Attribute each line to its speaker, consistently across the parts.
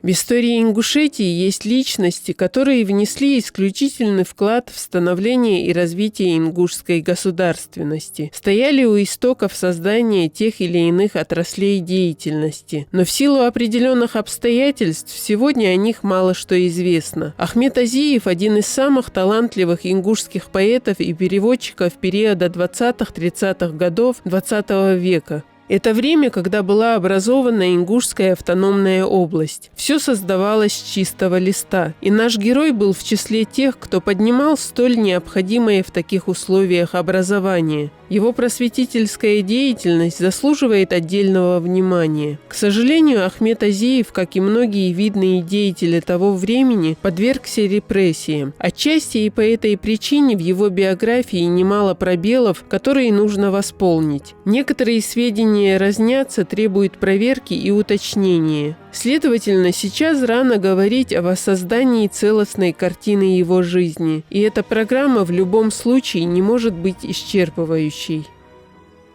Speaker 1: В истории Ингушетии есть личности, которые внесли исключительный вклад в становление и развитие ингушской государственности, стояли у истоков создания тех или иных отраслей деятельности. Но в силу определенных обстоятельств сегодня о них мало что известно. Ахмет Азиев – один из самых талантливых ингушских поэтов и переводчиков периода 20-30-х годов XX века. Это время, когда была образована Ингушская автономная область. Все создавалось с чистого листа. И наш герой был в числе тех, кто поднимал столь необходимое в таких условиях образование. Его просветительская деятельность заслуживает отдельного внимания. К сожалению, Ахмет Азиев, как и многие видные деятели того времени, подвергся репрессиям. Отчасти и по этой причине в его биографии немало пробелов, которые нужно восполнить. Некоторые сведения разнятся, требуют проверки и уточнения. Следовательно, сейчас рано говорить о воссоздании целостной картины его жизни, и эта программа в любом случае не может быть исчерпывающей.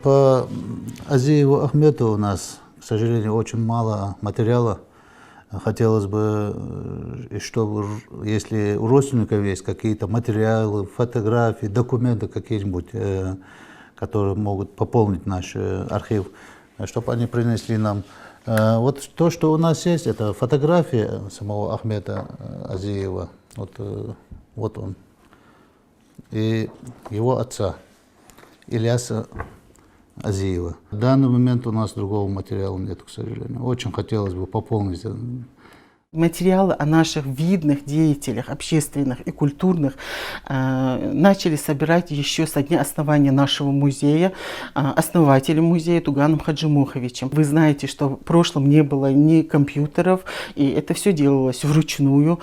Speaker 2: По Азиеву Ахмету у нас, к сожалению, очень мало материала. Хотелось бы, чтобы, если у родственников есть какие-то материалы, фотографии, документы какие-нибудь, которые могут пополнить наш архив, чтобы они принесли нам. Вот то, что у нас есть, это фотография самого Ахмета Азиева. Вот он. И его отца, Ильяса Азиева. В данный момент у нас другого материала нет, к сожалению. Очень хотелось бы пополнить.
Speaker 3: Материалы о наших видных деятелях, общественных и культурных, начали собирать еще со дня основания нашего музея, основателем музея Туганом Хаджимуховичем. Вы знаете, что в прошлом не было ни компьютеров, и это все делалось вручную.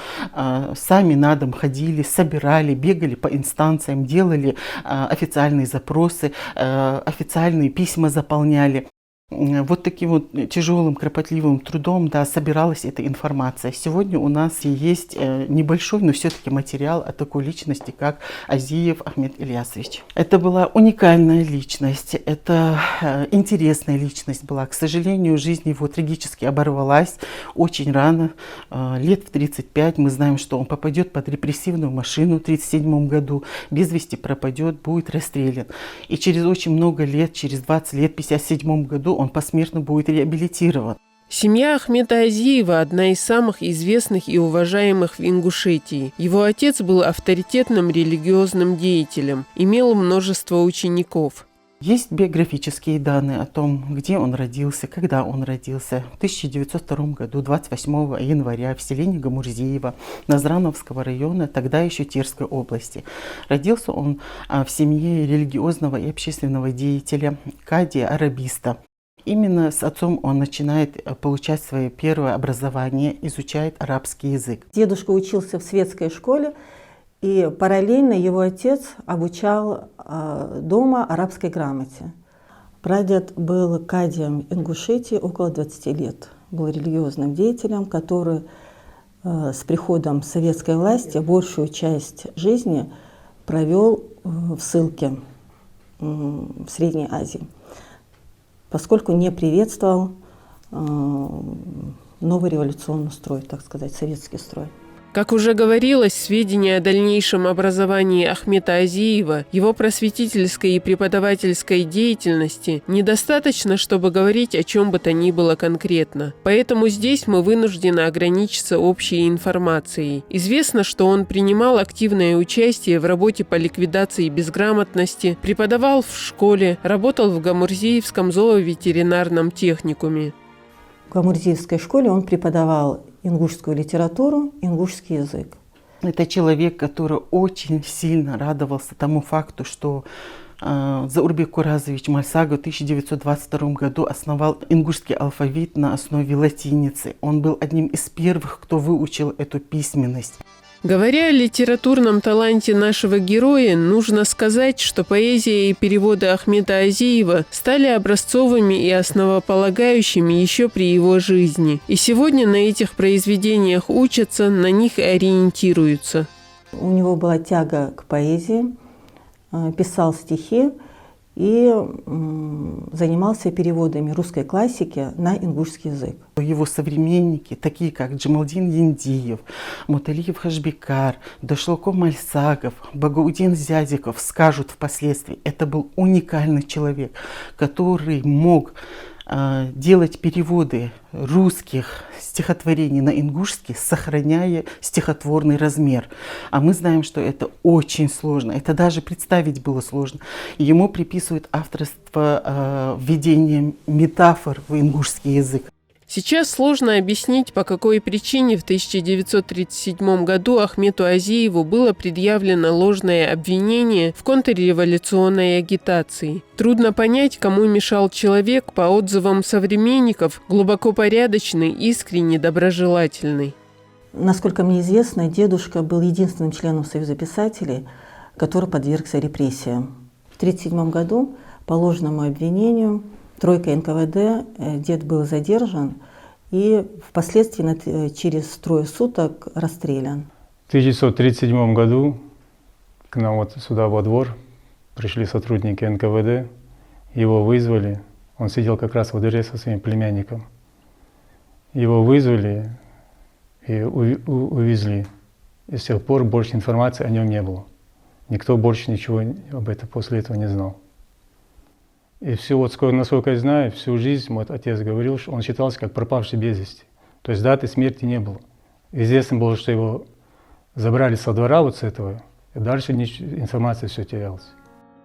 Speaker 3: Сами на дом ходили, собирали, бегали по инстанциям, делали официальные запросы, официальные письма заполняли. Вот таким вот тяжелым, кропотливым трудом, да, собиралась эта информация. Сегодня у нас есть небольшой, но все-таки материал о такой личности, как Азиев Ахмет Ильясович. Это была уникальная личность, это интересная личность была. К сожалению, жизнь его трагически оборвалась очень рано, лет в 35. Мы знаем, что он попадет под репрессивную машину в 1937 году, без вести пропадет, будет расстрелян. И через очень много лет, через 20 лет, в 1957 году, он посмертно будет реабилитирован.
Speaker 1: Семья Ахмета Азиева – одна из самых известных и уважаемых в Ингушетии. Его отец был авторитетным религиозным деятелем, имел множество учеников.
Speaker 3: Есть биографические данные о том, где он родился, когда он родился. В 1902 году, 28 января, в селении Гамурзиева, Назрановского района, тогда еще Терской области. Родился он в семье религиозного и общественного деятеля, кадия, арабиста. Именно с отцом он начинает получать свое первое образование, изучает арабский язык.
Speaker 4: Дедушка учился в светской школе, и параллельно его отец обучал дома арабской грамоте. Прадед был кадием Ингушетии около 20 лет. Был религиозным деятелем, который с приходом советской власти большую часть жизни провел в ссылке в Средней Азии, поскольку не приветствовал новый революционный строй, так сказать, советский строй.
Speaker 1: Как уже говорилось, сведения о дальнейшем образовании Ахмета Азиева, его просветительской и преподавательской деятельности недостаточно, чтобы говорить о чем бы то ни было конкретно. Поэтому здесь мы вынуждены ограничиться общей информацией. Известно, что он принимал активное участие в работе по ликвидации безграмотности, преподавал в школе, работал в Гамурзиевском зооветеринарном техникуме.
Speaker 4: В Гамурзиевской школе он преподавал ингушскую литературу, ингушский язык.
Speaker 3: Это человек, который очень сильно радовался тому факту, что Заурбек Куразович Мальсага в 1922 году основал ингушский алфавит на основе латиницы. Он был одним из первых, кто выучил эту письменность.
Speaker 1: Говоря о литературном таланте нашего героя, нужно сказать, что поэзия и переводы Ахмета Азиева стали образцовыми и основополагающими еще при его жизни. И сегодня на этих произведениях учатся, на них и ориентируются.
Speaker 4: У него была тяга к поэзии, писал стихи, и занимался переводами русской классики на ингушский язык.
Speaker 3: Его современники, такие как Джамалдин Яндиев, Муталиев Хашбекар, Дашлоко Мальсагов, Багаудин Зязиков скажут впоследствии, это был уникальный человек, который мог делать переводы русских стихотворений на ингушский, сохраняя стихотворный размер. А мы знаем, что это очень сложно. Это даже представить было сложно. Ему приписывают авторство введения метафор в ингушский язык.
Speaker 1: Сейчас сложно объяснить, по какой причине в 1937 году Ахмету Азиеву было предъявлено ложное обвинение в контрреволюционной агитации. Трудно понять, кому мешал человек, по отзывам современников, глубоко порядочный, искренне доброжелательный.
Speaker 4: Насколько мне известно, дедушка был единственным членом Союза писателей, который подвергся репрессиям. В 1937 году по ложному обвинению тройкой НКВД дед был задержан и впоследствии через 3 суток расстрелян.
Speaker 5: В 1937 году к нам вот сюда во двор пришли сотрудники НКВД, его вызвали, он сидел как раз во дворе со своим племянником. Его вызвали и увезли. И с тех пор больше информации о нем не было. Никто больше ничего об этом после этого не знал. И все, вот насколько я знаю, всю жизнь мой отец говорил, что он считался как пропавший без вести. То есть даты смерти не было. Известно было, что его забрали со двора вот с этого, и дальше информация все терялась.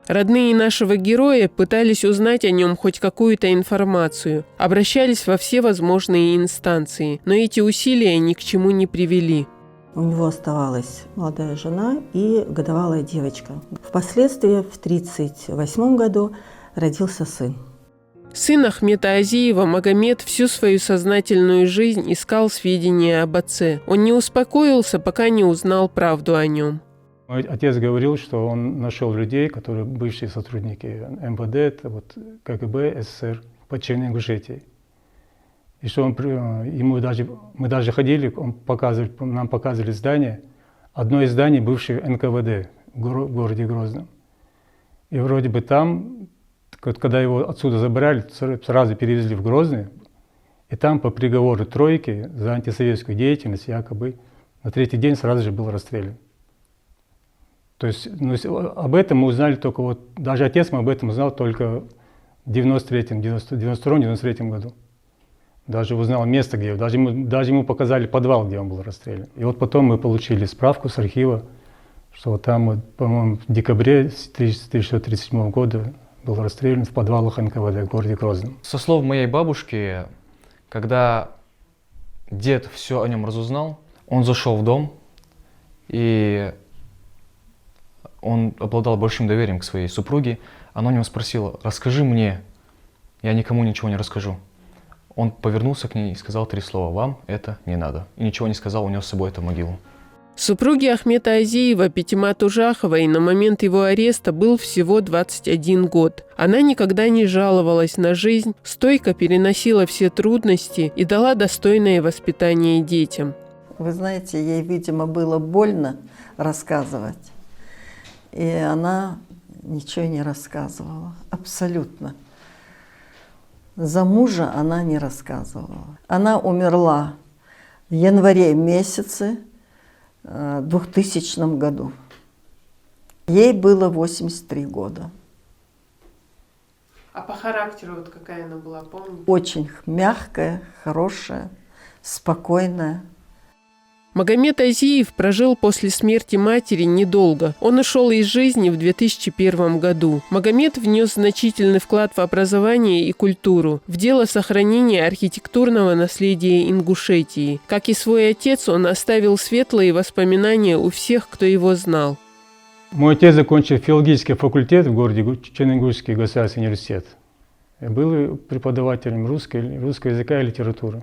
Speaker 1: Родные нашего героя пытались узнать о нем хоть какую-то информацию, обращались во все возможные инстанции, но эти усилия ни к чему не привели.
Speaker 4: У него оставалась молодая жена и годовалая девочка. Впоследствии, в 1938 году, родился сын.
Speaker 1: Сын Ахмета Азиева, Магомед, всю свою сознательную жизнь искал сведения об отце. Он не успокоился, пока не узнал правду о нем.
Speaker 5: Мой отец говорил, что он нашел людей, которые бывшие сотрудники МВД, вот КГБ СССР под Черной-Ингушетией. И что мы даже ходили, нам показывали здание, одно из зданий бывшего НКВД в городе Грозном. И вроде бы там, когда его отсюда забрали, сразу перевезли в Грозный, и там по приговору тройки за антисоветскую деятельность якобы на 3-й день сразу же был расстрелян. То есть об этом мы узнали только, вот даже отец мой об этом узнал только в 92-93 году. Даже узнал место, где, даже ему показали подвал, где он был расстрелян. И вот потом мы получили справку с архива, что вот там, по-моему, в декабре 1937 года был расстрелян в подвалах НКВД в городе Грозном.
Speaker 6: Со слов моей бабушки, когда дед все о нем разузнал, он зашел в дом, и он обладал большим доверием к своей супруге. Она у него спросила: «Расскажи мне, я никому ничего не расскажу». Он повернулся к ней и сказал 3 слова: «Вам это не надо». И ничего не сказал, унес с собой эту могилу.
Speaker 1: Супруге Ахмета Азиева, Петимат Ужаховой, на момент его ареста был всего 21 год. Она никогда не жаловалась на жизнь, стойко переносила все трудности и дала достойное воспитание детям.
Speaker 7: Вы знаете, ей, видимо, было больно рассказывать. И она ничего не рассказывала, абсолютно. За мужа она не рассказывала. Она умерла в январе месяце 2000 году. Ей было 83 года.
Speaker 1: А по характеру вот какая она была, помните?
Speaker 7: Очень мягкая, хорошая, спокойная.
Speaker 1: Магомед Азиев прожил после смерти матери недолго. Он ушел из жизни в 2001 году. Магомед внес значительный вклад в образование и культуру, в дело сохранения архитектурного наследия Ингушетии. Как и свой отец, он оставил светлые воспоминания у всех, кто его знал.
Speaker 5: Мой отец закончил филологический факультет в городе Черно-Ингушский государственный университет. Был преподавателем русского языка и литературы.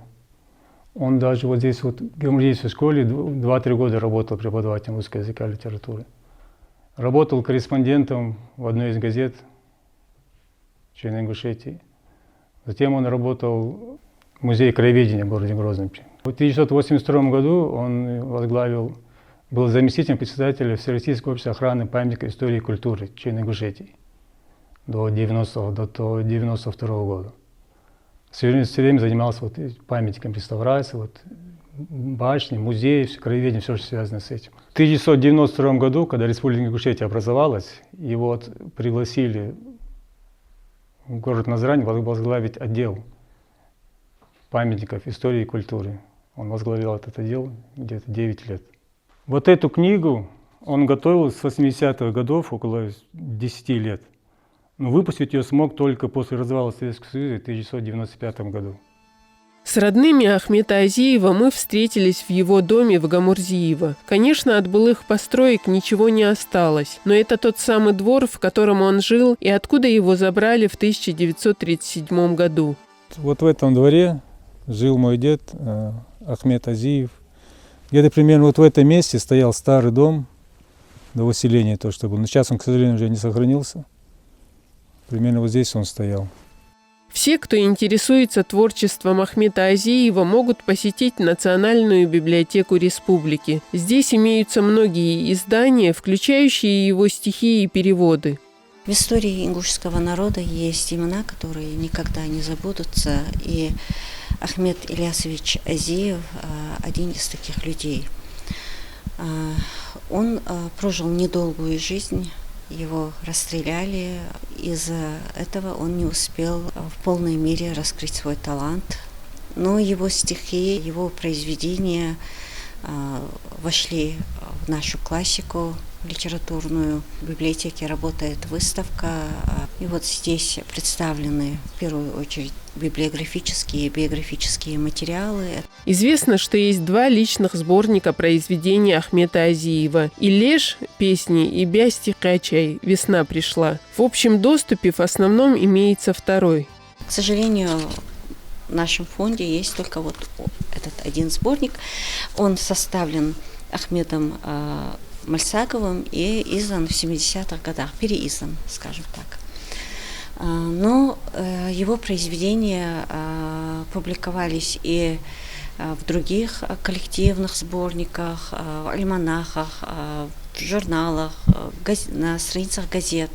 Speaker 5: Он даже вот здесь, вот в геомагической школе, 2-3 года работал преподавателем русского языка и литературы. Работал корреспондентом в одной из газет Черно-Ингушетии. Затем он работал в музее краеведения в городе Грозном. В 1982 году он был заместителем председателя Всероссийского общества охраны памятника истории и культуры Черно-Ингушетии. до 92 года. Все время занимался вот памятником реставрации, вот, башни, музеи, краеведение, все, что связано с этим. В 1992 году, когда Республика Ингушетия образовалась, его вот пригласили в город Назрань возглавить отдел памятников истории и культуры. Он возглавлял этот отдел где-то 9 лет. Вот эту книгу он готовил с 80-х годов, около 10 лет. Но выпустить ее смог только после развала Советского Союза в 1995 году.
Speaker 1: С родными Ахмета Азиева мы встретились в его доме в Гамурзиево. Конечно, от былых построек ничего не осталось, но это тот самый двор, в котором он жил и откуда его забрали в 1937 году.
Speaker 5: Вот в этом дворе жил мой дед Ахмет Азиев. Где-то примерно вот в этом месте стоял старый дом до выселения, то, что было. Но сейчас он, к сожалению, уже не сохранился. Примерно вот здесь он стоял.
Speaker 1: Все, кто интересуется творчеством Ахмета Азиева, могут посетить Национальную библиотеку республики. Здесь имеются многие издания, включающие его стихи и переводы.
Speaker 8: В истории ингушского народа есть имена, которые никогда не забудутся, и Ахмет Ильясович Азиев – один из таких людей. Он прожил недолгую жизнь. Его расстреляли, из-за этого он не успел в полной мере раскрыть свой талант. Но его стихи, его произведения вошли в нашу классику литературную. В библиотеке работает выставка, и вот здесь представлены в первую очередь библиографические и биографические материалы.
Speaker 1: Известно, что есть 2 личных сборника произведений Ахмета Азиева: «Илеш» песни и «Бясти Качай» «Весна пришла». В общем доступе в основном имеется 2-й.
Speaker 8: К сожалению, в нашем фонде есть только вот этот один сборник. Он составлен Ахметом Мальсаковым и издан в 70-х годах, переиздан, скажем так. Но его произведения публиковались и в других коллективных сборниках, в альманахах, в журналах, на страницах газет.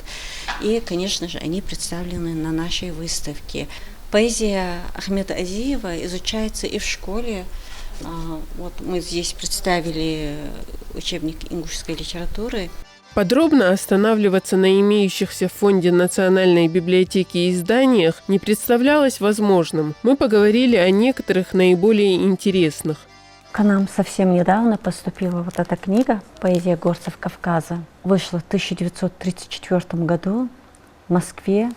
Speaker 8: И, конечно же, они представлены на нашей выставке. Поэзия Ахмета Азиева изучается и в школе. Вот мы здесь представили учебник ингушской литературы.
Speaker 1: Подробно останавливаться на имеющихся в фонде Национальной библиотеки изданиях не представлялось возможным. Мы поговорили о некоторых наиболее интересных.
Speaker 9: К нам совсем недавно поступила вот эта книга «Поэзия горцев Кавказа». Вышла в 1934 году в Москве,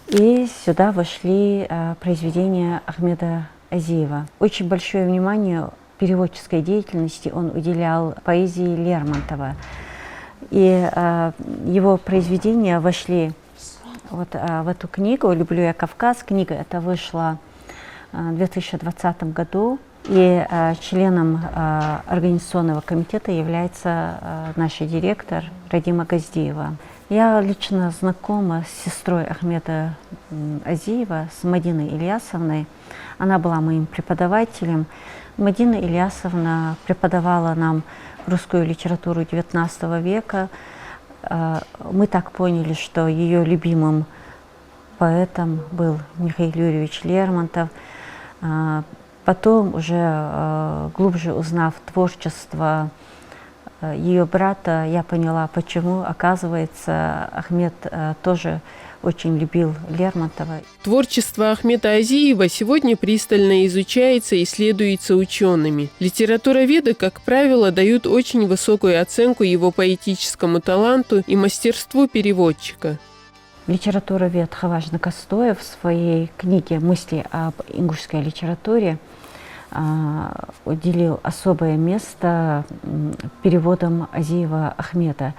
Speaker 9: и сюда вошли произведения Ахмета Азиева. Очень большое внимание переводческой деятельности он уделял поэзии Лермонтова. И его произведения вошли вот в эту книгу «Люблю я Кавказ». Книга эта вышла в 2020 году, и членом организационного комитета является наш директор Радима Газдиева. Я лично знакома с сестрой Ахмета Азиева, с Мадиной Ильясовной. Она была моим преподавателем. Мадина Ильясовна преподавала нам русскую литературу XIX века. Мы так поняли, что ее любимым поэтом был Михаил Юрьевич Лермонтов. Потом, уже глубже узнав творчество ее брата, я поняла, почему, оказывается, Ахмет тоже очень любил Лермонтова.
Speaker 1: Творчество Ахмета Азиева сегодня пристально изучается и исследуется учеными. Литературоведы, как правило, дают очень высокую оценку его поэтическому таланту и мастерству переводчика.
Speaker 9: Литературовед Хаваж Накастоев в своей книге «Мысли об ингушской литературе» уделил особое место переводам Азиева Ахмета.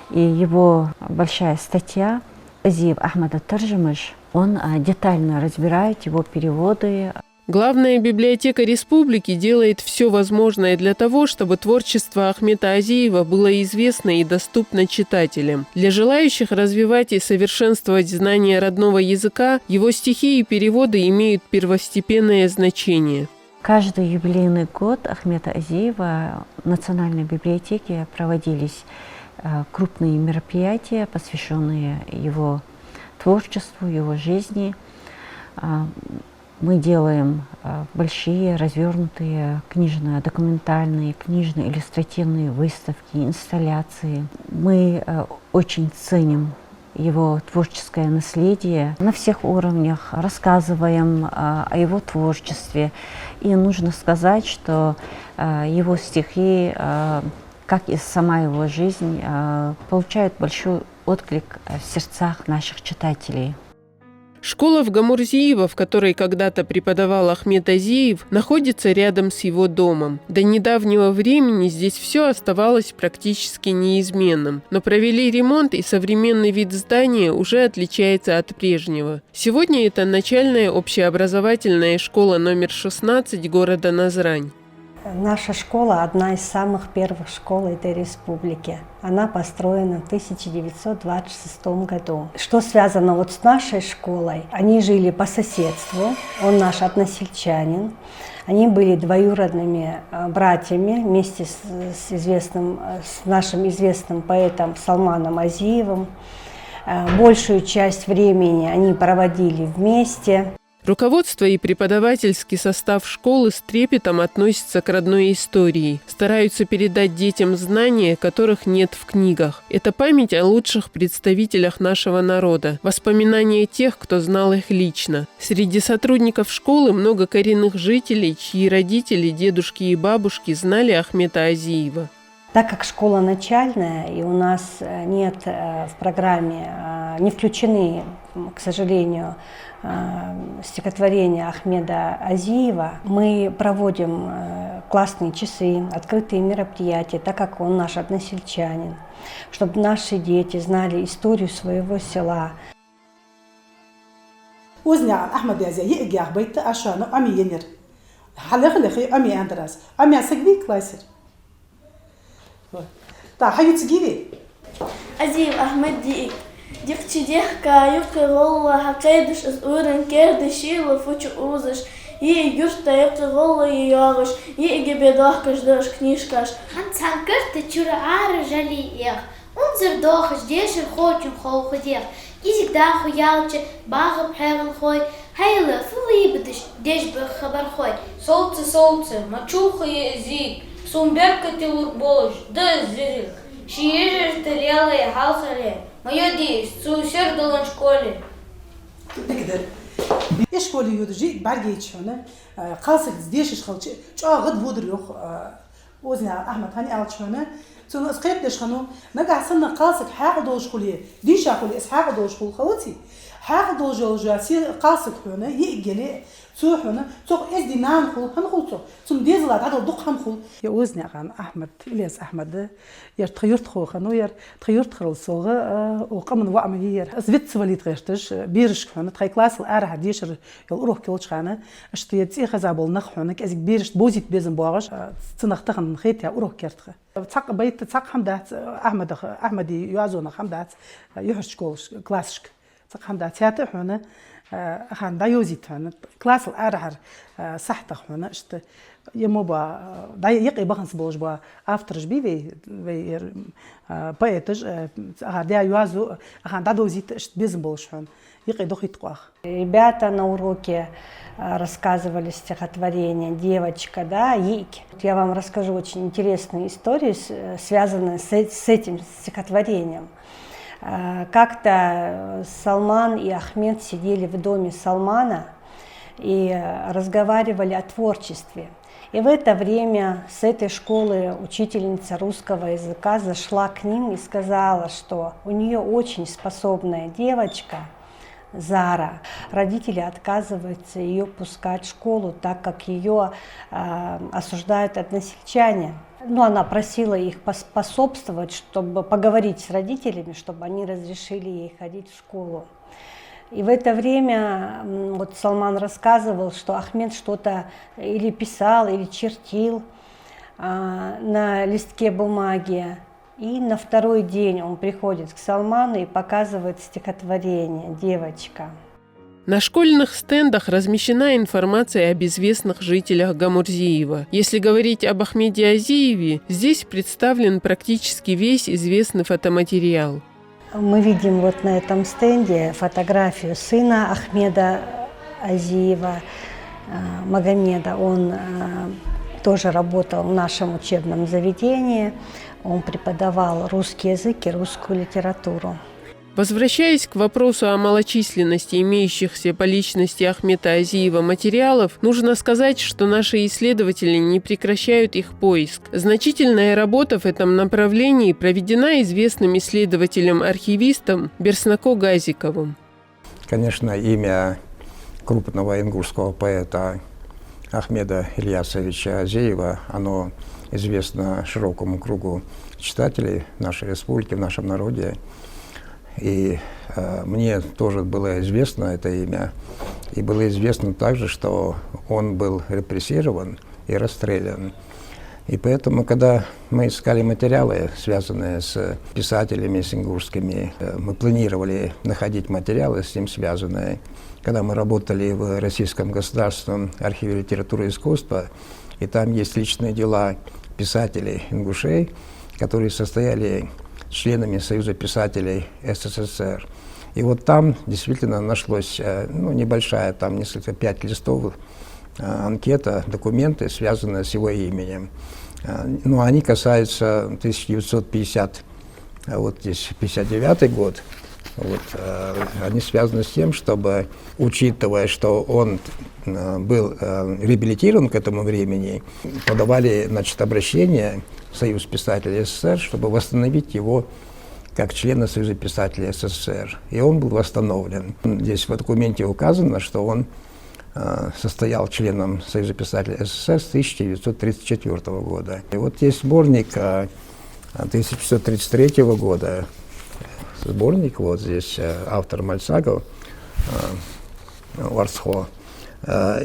Speaker 9: И его большая статья «Азиев Ахмада Таржимыш», он детально разбирает его переводы.
Speaker 1: Главная библиотека республики делает все возможное для того, чтобы творчество Ахмета Азиева было известно и доступно читателям. Для желающих развивать и совершенствовать знания родного языка, его стихи и переводы имеют первостепенное значение.
Speaker 9: Каждый юбилейный год Ахмета Азиева в Национальной библиотеке проводились крупные мероприятия, посвященные его творчеству, его жизни. Мы делаем большие, развернутые книжные, документальные, книжные, иллюстративные выставки, инсталляции. Мы очень ценим его творческое наследие на всех уровнях, рассказываем о его творчестве. И нужно сказать, что его стихи, как и сама его жизнь, получают большой отклик в сердцах наших читателей.
Speaker 1: Школа в Гамурзиево, в которой когда-то преподавал Ахмед Азиев, находится рядом с его домом. До недавнего времени здесь все оставалось практически неизменным, но провели ремонт, и современный вид здания уже отличается от прежнего. Сегодня это начальная общеобразовательная школа номер 16 города Назрань.
Speaker 10: Наша школа – одна из самых первых школ этой республики. Она построена в 1926 году. Что связано вот с нашей школой? Они жили по соседству, он наш односельчанин. Они были двоюродными братьями вместе с нашим известным поэтом Салманом Азиевым. Большую часть времени они проводили вместе.
Speaker 1: Руководство и преподавательский состав школы с трепетом относятся к родной истории, стараются передать детям знания, которых нет в книгах. Это память о лучших представителях нашего народа, воспоминания тех, кто знал их лично. Среди сотрудников школы много коренных жителей, чьи родители, дедушки и бабушки знали Ахмета Азиева.
Speaker 10: Так как школа начальная, и у нас нет в программе, не включены, к сожалению, стихотворения Ахмеда Азиева, мы проводим классные часы, открытые мероприятия, так как он наш односельчанин, чтобы наши дети знали историю своего села.
Speaker 11: Азиев Ахмед Диик. Дихчидехка, юбка голла, хакайдыш из урен керды шила фучу узыш. И юрта юбка голла и ягыш, и гебедахкаш даш книжкаш.
Speaker 12: Ханцанкырты чура ары жали ех. Унзер дохаш дешер хочем холходех. Изигда хуялче, багып хевел хой. Хейла, фулибдыш, деш бы хабар хой.
Speaker 13: Солнце, мачуха язык. Сумберка ты урбош, да зырик. Шиежер ты лелая халсале. Мое дейс, сусердолан школе.
Speaker 14: تقدر ايش كل يودجي بعرجيت شونه قاصك زديش شخلش غد بودر يخ وزنا احمد هاني قال شونه تون اسقيت دش خنو نقع سنه قاصك حاق دوش كليه ديش اقول اسحاق دوش كل خلتي حاق دوش جاسي قاصك هنا يجلي سو هنا سو اس دي نان خل هنخلصو ثم ديزلات هذا دق هنخل يا وزنا قام احمد الياس احمد ير تغيرت خو خنو ير تغيرت خلصوغه وقمن وعمير زبت سوليت غشتش بيرش هنا تخي كلاس الار ديشر يروح كلش خانه اشتيتي خزابل نخونك ازك بيرش بوزيت بيزن باغش تنختخن خيت يا روح كرتخه تسق بيت تسق حمدات احمد يازون حمدات يحش كولش كلاسك تسق حمدات تياتر هنا خان دايوزيت هنا كلاس الارهر صحت هنا اشت يموبا داي يقي بخنس بولج با افترج بي بايتج هذا يوازو خان دايوزيت اشت بيزن بولج هنا يقي дохит قاخ.
Speaker 10: Ребята на уроке рассказывали стихотворение «Девочка», да, «Ики». Я вам расскажу очень интересную историю, связанную с этим стихотворением. Как-то Салман и Ахмед сидели в доме Салмана и разговаривали о творчестве. И в это время с этой школы учительница русского языка зашла к ним и сказала, что у нее очень способная девочка Зара. Родители отказываются ее пускать в школу, так как ее осуждают односельчане. Но она просила их поспособствовать, чтобы поговорить с родителями, чтобы они разрешили ей ходить в школу. И в это время вот Салман рассказывал, что Ахмед что-то или писал, или чертил на листке бумаги. И на второй день он приходит к Салману и показывает стихотворение «Девочка».
Speaker 1: На школьных стендах размещена информация об известных жителях Гамурзиева. Если говорить об Ахмеде Азиеве, здесь представлен практически весь известный фотоматериал.
Speaker 10: Мы видим вот на этом стенде фотографию сына Ахмеда Азиева, Магомеда. Он тоже работал в нашем учебном заведении. Он преподавал русский язык и русскую литературу.
Speaker 1: Возвращаясь к вопросу о малочисленности имеющихся по личности Ахмета Азиева материалов, нужно сказать, что наши исследователи не прекращают их поиск. Значительная работа в этом направлении проведена известным исследователем-архивистом Берснако Газиковым.
Speaker 15: Конечно, имя крупного ингушского поэта Ахмеда Ильясовича Азиева, оно известно широкому кругу читателей нашей республики, в нашем народе. И мне тоже было известно это имя. И было известно также, что он был репрессирован и расстрелян. И поэтому, когда мы искали материалы, связанные с писателями с ингушскими, мы планировали находить материалы с ним связанные. Когда мы работали в Российском государственном архиве литературы и искусства, и там есть личные дела писателей ингушей, которые состояли членами Союза писателей СССР. И вот там действительно нашлось, небольшая, там несколько 5 листов, анкета, документы, связанные с его именем. Но они касаются 1950, вот здесь 59 год. Вот, они связаны с тем, чтобы, учитывая, что он был реабилитирован к этому времени, подавали, обращение в Союз писателей СССР, чтобы восстановить его как члена Союза писателей СССР. И он был восстановлен. Здесь в документе указано, что он состоял членом Союза писателей СССР с 1934 года. И вот есть сборник 1933 года. Сборник, вот здесь автор Мальсагов, Варсхо.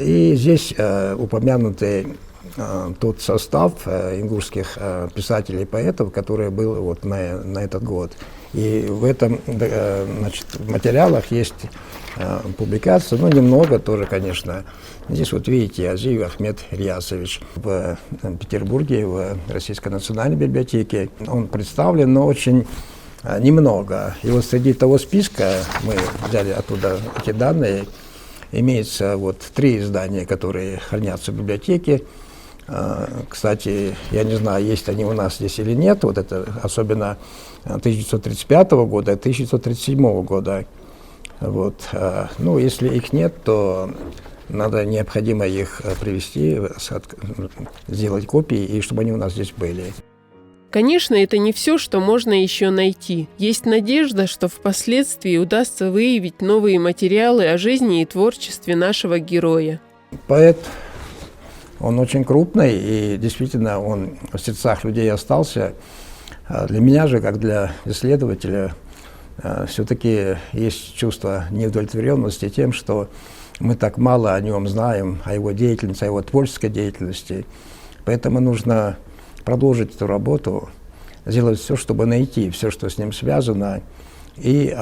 Speaker 15: И здесь упомянутый тот состав ингушских писателей и поэтов, который был вот на этот год. И в этом в материалах есть публикация, немного тоже, конечно. Здесь вот видите, Азиев Ахмед Ильясович в Петербурге, в Российской национальной библиотеке. Он представлен, но очень немного. И вот среди того списка, мы взяли оттуда эти данные, имеется вот 3 издания, которые хранятся в библиотеке. Кстати, я не знаю, есть они у нас здесь или нет, вот это особенно 1935 года и 1937 года. Вот. Если их нет, то необходимо их привезти, сделать копии, и чтобы они у нас здесь были.
Speaker 1: Конечно, это не все, что можно еще найти. Есть надежда, что впоследствии удастся выявить новые материалы о жизни и творчестве нашего героя.
Speaker 15: Поэт, он очень крупный, и действительно он в сердцах людей остался. Для меня же, как для исследователя, все-таки есть чувство неудовлетворенности тем, что мы так мало о нем знаем, о его деятельности, о его творческой деятельности. Поэтому нужно продолжить эту работу, сделать все, чтобы найти все, что с ним связано, и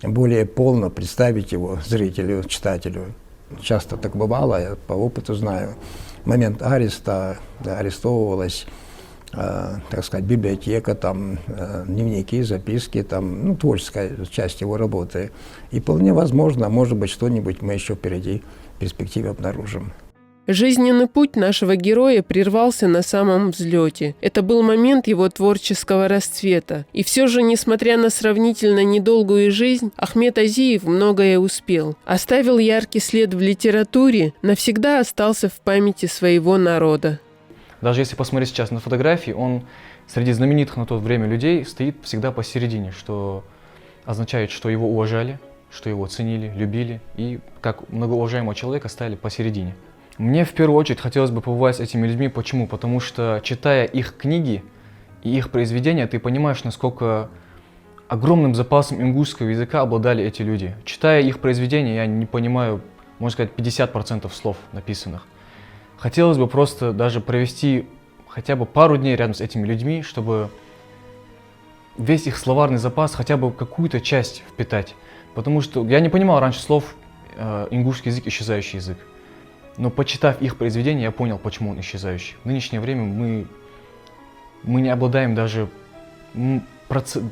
Speaker 15: более полно представить его зрителю, читателю. Часто так бывало, я по опыту знаю. В момент ареста арестовывалась, библиотека, дневники, записки, творческая часть его работы. И вполне возможно, может быть, что-нибудь мы еще впереди в перспективе обнаружим.
Speaker 1: Жизненный путь нашего героя прервался на самом взлете. Это был момент его творческого расцвета. И все же, несмотря на сравнительно недолгую жизнь, Ахмед Азиев многое успел. Оставил яркий след в литературе, навсегда остался в памяти своего народа.
Speaker 6: Даже если посмотреть сейчас на фотографии, он среди знаменитых на то время людей стоит всегда посередине, что означает, что его уважали, что его ценили, любили и как многоуважаемого человека ставили посередине. Мне в первую очередь хотелось бы побывать с этими людьми. Почему? Потому что, читая их книги и их произведения, ты понимаешь, насколько огромным запасом ингушского языка обладали эти люди. Читая их произведения, я не понимаю, можно сказать, 50% слов написанных. Хотелось бы просто даже провести хотя бы пару дней рядом с этими людьми, чтобы весь их словарный запас хотя бы какую-то часть впитать. Потому что я не понимал раньше слов ингушский язык, исчезающий язык. Но почитав их произведения, я понял, почему он исчезающий. В нынешнее время мы не обладаем даже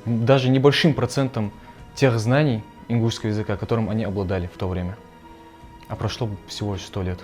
Speaker 6: даже небольшим процентом тех знаний ингушского языка, которым они обладали в то время. А прошло всего лишь 100 лет.